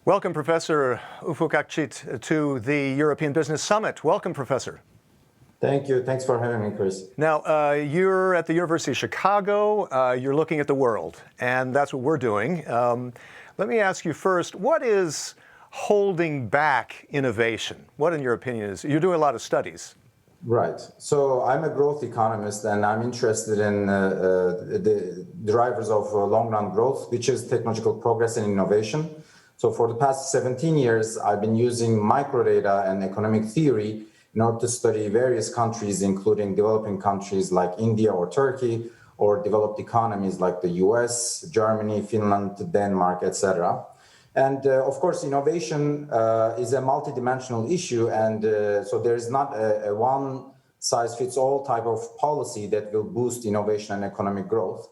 Welcome, Professor Ufuk Akçit, to the European Business Summit. Welcome, Professor. Thank you. Thanks for having me, Chris. Now, you're at the University of Chicago. You're looking at the world, and that's what we're doing. Let me ask you first, what is holding back innovation? What, in your opinion, is, you're doing a lot of studies. Right. So I'm a growth economist, and I'm interested in the drivers of long-run growth, which is technological progress and innovation. So for the past 17 years, I've been using microdata and economic theory in order to study various countries, including developing countries like India or Turkey, or developed economies like the US, Germany, Finland, Denmark, etc. And of course, innovation is a multidimensional issue, and so there is not a one-size-fits-all type of policy that will boost innovation and economic growth.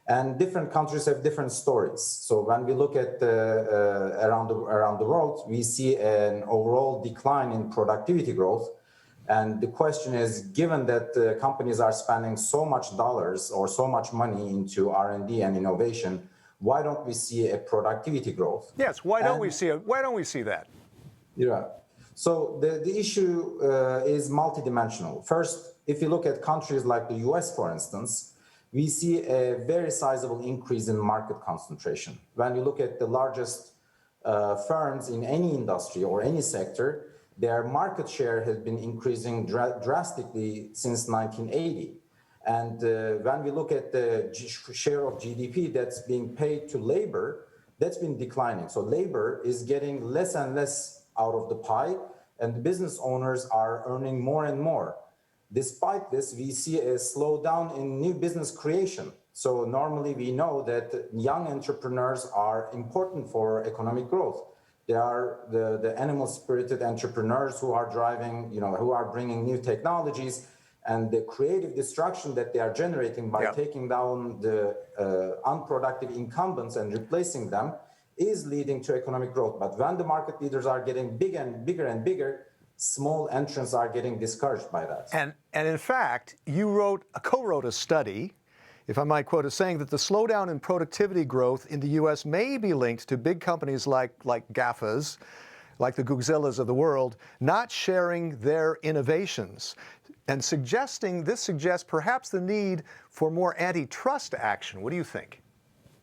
And different countries have different stories. So when we look at around the world, we see an overall decline in productivity growth. And the question is, given that companies are spending so much dollars or so much money into R&D and innovation, why don't we see a productivity growth? Yes, why don't we see that? Yeah. So the issue is multidimensional. First, if you look at countries like the US, for instance, we see a very sizable increase in market concentration. When you look at the largest firms in any industry or any sector, their market share has been increasing drastically since 1980. And when we look at the share of GDP that's being paid to labor, that's been declining. So labor is getting less and less out of the pie, and business owners are earning more and more. Despite this, we see a slowdown in new business creation. So normally we know that young entrepreneurs are important for economic growth. They are the animal-spirited entrepreneurs who are driving, who are bringing new technologies, and the creative destruction that they are generating by taking down the unproductive incumbents and replacing them is leading to economic growth. But when the market leaders are getting bigger and bigger and bigger, small entrants are getting discouraged by that. And in fact, you co-wrote a study, if I might quote, as saying that the slowdown in productivity growth in the U.S. may be linked to big companies like GAFAs, like the Googzillas of the world, not sharing their innovations, and this suggests perhaps the need for more antitrust action. What do you think?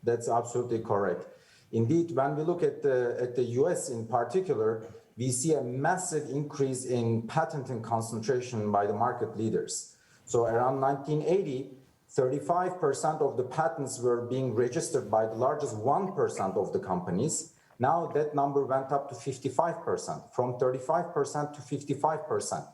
That's absolutely correct. Indeed, when we look at the US in particular, we see a massive increase in patent concentration by the market leaders. So around 1980, 35% of the patents were being registered by the largest 1% of the companies. Now that number went up to 55%, from 35% to 55%.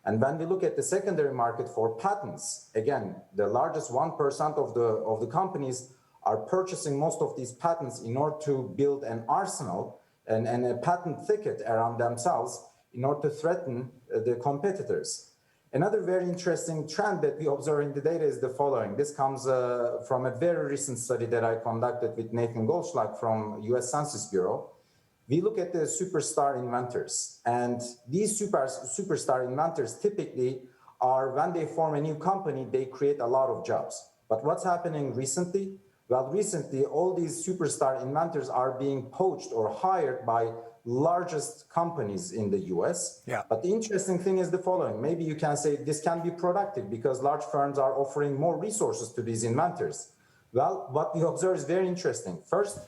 And when we look at the secondary market for patents, again, the largest 1% of the companies are purchasing most of these patents in order to build an arsenal and a patent thicket around themselves in order to threaten the competitors. Another very interesting trend that we observe in the data is the following. This comes from a very recent study that I conducted with Nathan Goldschlag from US Census Bureau. We look at the superstar inventors, and these superstar inventors typically are, when they form a new company, they create a lot of jobs. But what's happening recently? Well, recently, all these superstar inventors are being poached or hired by largest companies in the US. Yeah. But the interesting thing is the following. Maybe you can say this can be productive because large firms are offering more resources to these inventors. Well, what we observe is very interesting. First,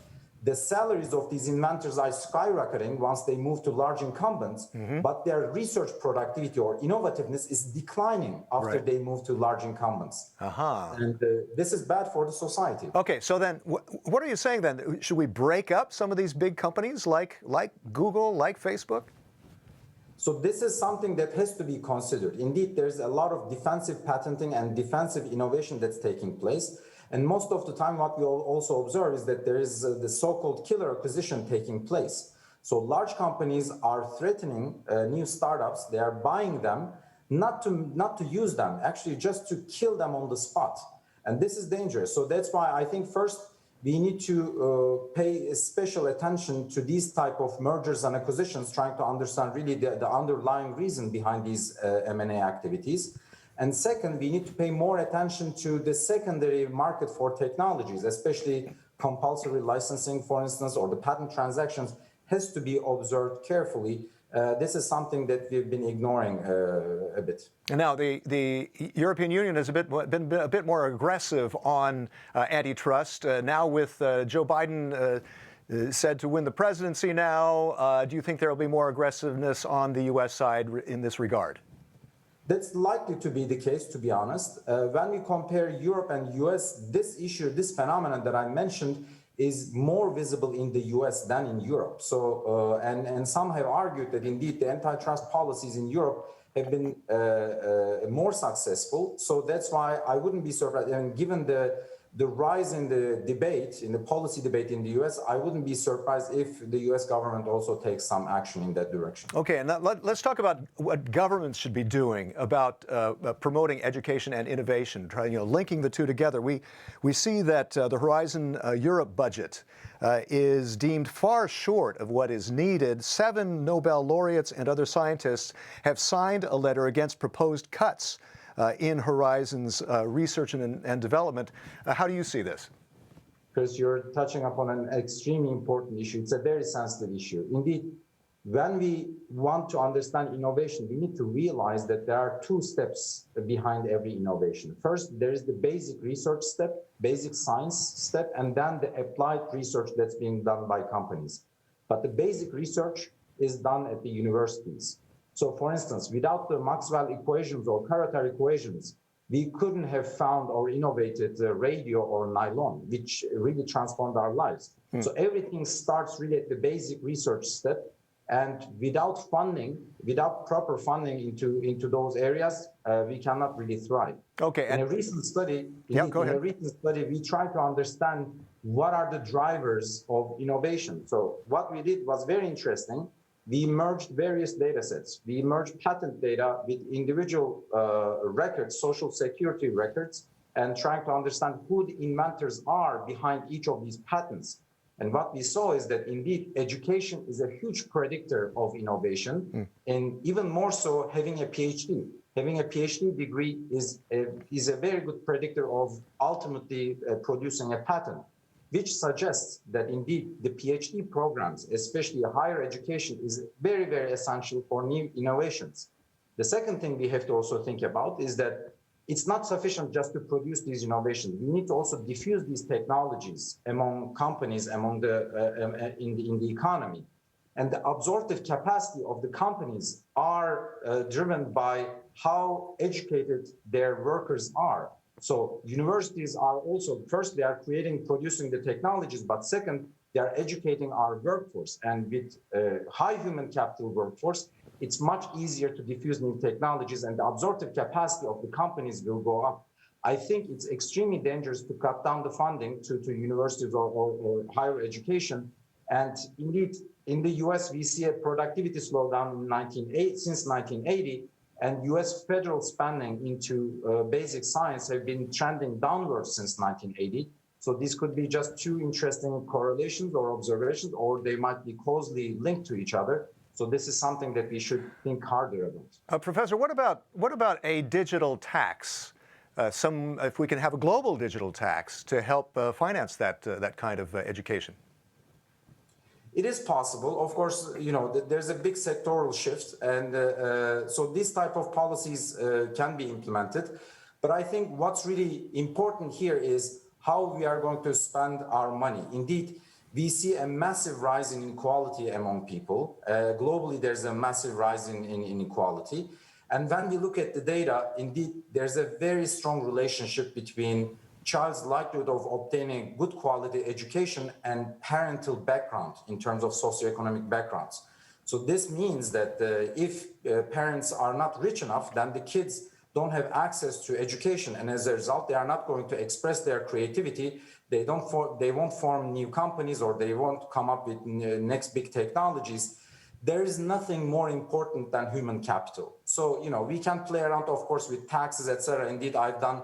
the salaries of these inventors are skyrocketing once they move to large incumbents, but their research productivity or innovativeness is declining after they move to large incumbents. And this is bad for the society. Okay, so then what are you saying then? Should we break up some of these big companies like Google, like Facebook? So this is something that has to be considered. Indeed, there's a lot of defensive patenting and defensive innovation that's taking place. And most of the time, what we also observe is that there is the so-called killer acquisition taking place. So large companies are threatening new startups. They are buying them, not to use them, actually just to kill them on the spot. And this is dangerous. So that's why I think first we need to pay special attention to these type of mergers and acquisitions, trying to understand really the underlying reason behind these M&A activities. And second, we need to pay more attention to the secondary market for technologies, especially compulsory licensing, for instance, or the patent transactions has to be observed carefully. This is something that we've been ignoring a bit. And now the European Union has been a bit more aggressive on antitrust. Now with Joe Biden said to win the presidency now, do you think there will be more aggressiveness on the U.S. side in this regard? That's likely to be the case, to be honest. When we compare Europe and US, this issue, this phenomenon that I mentioned is more visible in the US than in Europe. So, and some have argued that indeed the antitrust policies in Europe have been more successful. So that's why I wouldn't be surprised. And given the rise in the debate, in the policy debate in the US, I wouldn't be surprised if the US government also takes some action in that direction. Okay, and let's talk about what governments should be doing about promoting education and innovation, linking the two together. We see that the Horizon Europe budget is deemed far short of what is needed. 7 Nobel laureates and other scientists have signed a letter against proposed cuts in Horizon's research and development. How do you see this? Chris, you're touching upon an extremely important issue. It's a very sensitive issue. Indeed, when we want to understand innovation, we need to realize that there are 2 steps behind every innovation. First, there is the basic research step, basic science step, and then the applied research that's being done by companies. But the basic research is done at the universities. So, for instance, without the Maxwell equations or Karatar equations, we couldn't have found or innovated radio or nylon, which really transformed our lives. So everything starts really at the basic research step. And without funding, without proper funding into those areas, we cannot really thrive. Okay. In a recent study, we tried to understand what are the drivers of innovation. So what we did was very interesting. We merged various data sets. We merged patent data with individual records, social security records, and trying to understand who the inventors are behind each of these patents. And what we saw is that indeed education is a huge predictor of innovation, and even more so having a PhD. Having a PhD degree is a very good predictor of ultimately producing a patent, which suggests that indeed the PhD programs, especially higher education, is very, very essential for new innovations. The second thing we have to also think about is that it's not sufficient just to produce these innovations. We need to also diffuse these technologies among companies, among in the economy. And the absorptive capacity of the companies are driven by how educated their workers are. So universities are also, first, they are producing the technologies, but second, they are educating our workforce. And with high human capital workforce, it's much easier to diffuse new technologies, and the absorptive capacity of the companies will go up. I think it's extremely dangerous to cut down the funding to universities or higher education. And indeed, in the US, we see a productivity slowdown since 1980. And US federal spending into basic science have been trending downwards since 1980. So these could be just 2 interesting correlations or observations, or they might be closely linked to each other. So this is something that we should think harder about. Professor, what about a digital tax? If we can have a global digital tax to help finance that kind of education. It is possible. Of course, there's a big sectoral shift, and so these type of policies can be implemented. But I think what's really important here is how we are going to spend our money. Indeed, we see a massive rise in inequality among people. Globally, there's a massive rise in inequality. And when we look at the data, indeed, there's a very strong relationship between child's likelihood of obtaining good quality education and parental background in terms of socioeconomic backgrounds. So this means that if parents are not rich enough, then the kids don't have access to education, and as a result, they are not going to express their creativity. They won't form new companies, or they won't come up with next big technologies. There is nothing more important than human capital. So we can play around, of course, with taxes, etc. Indeed, I've done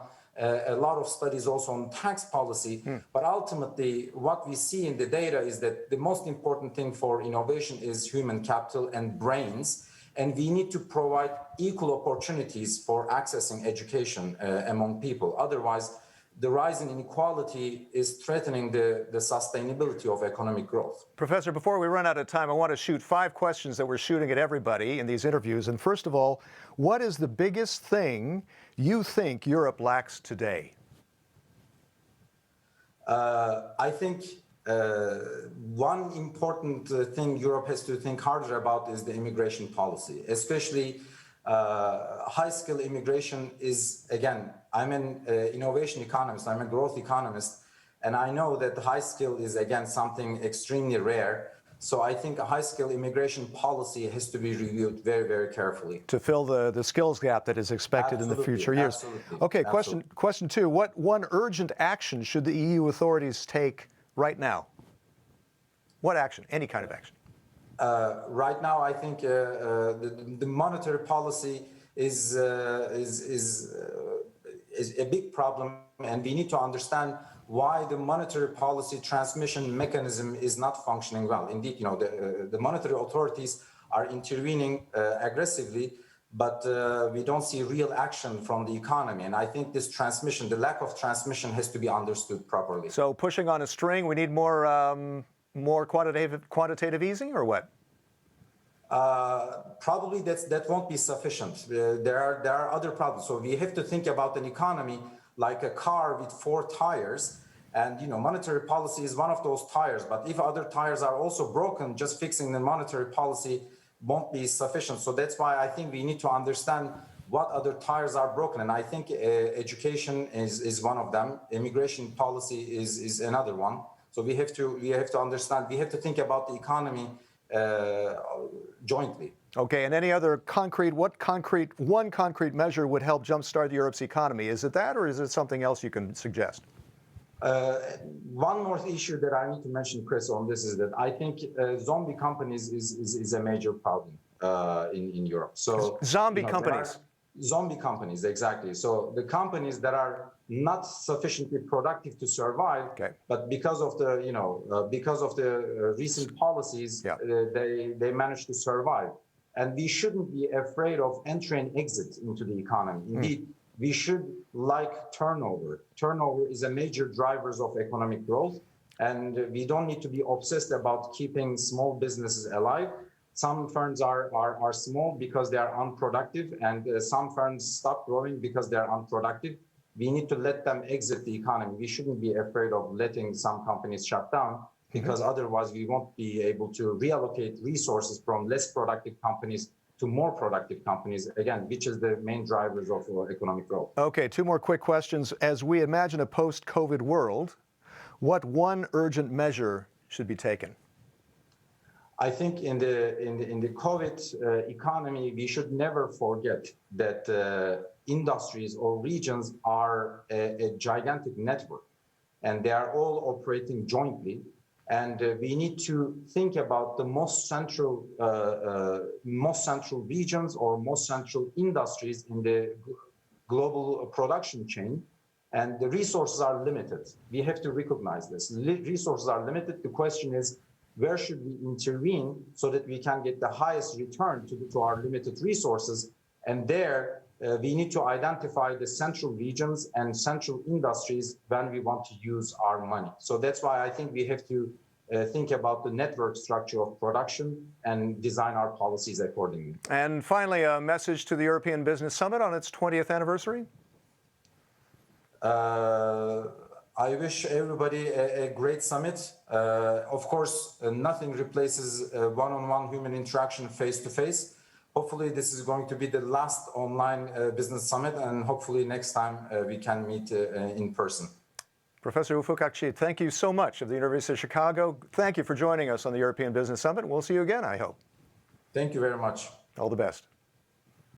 a lot of studies also on tax policy, but ultimately what we see in the data is that the most important thing for innovation is human capital and brains, and we need to provide equal opportunities for accessing education among people. Otherwise, the rise in inequality is threatening the sustainability of economic growth. Professor, before we run out of time, I want to shoot 5 questions that we're shooting at everybody in these interviews. And first of all, what is the biggest thing you think Europe lacks today? I think one important thing Europe has to think harder about is the immigration policy, especially high-skill immigration is, again, I'm an innovation economist, I'm a growth economist, and I know that high skill is, again, something extremely rare. So I think a high-skill immigration policy has to be reviewed very, very carefully. To fill the skills gap that is expected in the future years. Absolutely. Okay, Absolutely. question 2. What one urgent action should the EU authorities take right now? What action? Any kind of action? Right now, I think the monetary policy is a big problem, and we need to understand why the monetary policy transmission mechanism is not functioning well. Indeed, the monetary authorities are intervening aggressively, but we don't see real action from the economy. And I think this transmission, the lack of transmission, has to be understood properly. So pushing on a string, we need more quantitative easing, or what? Probably that won't be sufficient. There are other problems. So we have to think about an economy like a car with 4 tires, and monetary policy is one of those tires. But if other tires are also broken, just fixing the monetary policy won't be sufficient. So that's why I think we need to understand what other tires are broken, and I think education is one of them. Immigration policy is another one. So we have to understand. We have to think about the economy jointly. Okay, and any other one concrete measure would help jumpstart Europe's economy? Is it that, or is it something else you can suggest? One more issue that I need to mention, Chris, on this is that I think zombie companies is a major problem in Europe. So zombie companies. Zombie companies, exactly. So the companies that are not sufficiently productive to survive, okay, but because of the recent policies, yeah, they managed to survive. And we shouldn't be afraid of entry and exit into the economy. Indeed, we should like turnover. Turnover is a major driver of economic growth, and we don't need to be obsessed about keeping small businesses alive. Some firms are small because they are unproductive, and some firms stop growing because they are unproductive. We need to let them exit the economy. We shouldn't be afraid of letting some companies shut down, because otherwise we won't be able to reallocate resources from less productive companies to more productive companies, again, which is the main drivers of economic growth. Okay, 2 more quick questions. As we imagine a post-COVID world, what one urgent measure should be taken? I think in the COVID economy, we should never forget that industries or regions are a gigantic network, and they are all operating jointly. And we need to think about the most central regions or most central industries in the global production chain. And the resources are limited. We have to recognize this. Resources are limited. The question is, where should we intervene so that we can get the highest return to our limited resources? And there, we need to identify the central regions and central industries when we want to use our money. So that's why I think we have to think about the network structure of production and design our policies accordingly. And finally, a message to the European Business Summit on its 20th anniversary? I wish everybody a great summit. Of course, nothing replaces one-on-one human interaction face-to-face. Hopefully, this is going to be the last online business summit, and hopefully next time we can meet in person. Professor Ufuk Akçit, thank you so much of the University of Chicago. Thank you for joining us on the European Business Summit. We'll see you again, I hope. Thank you very much. All the best.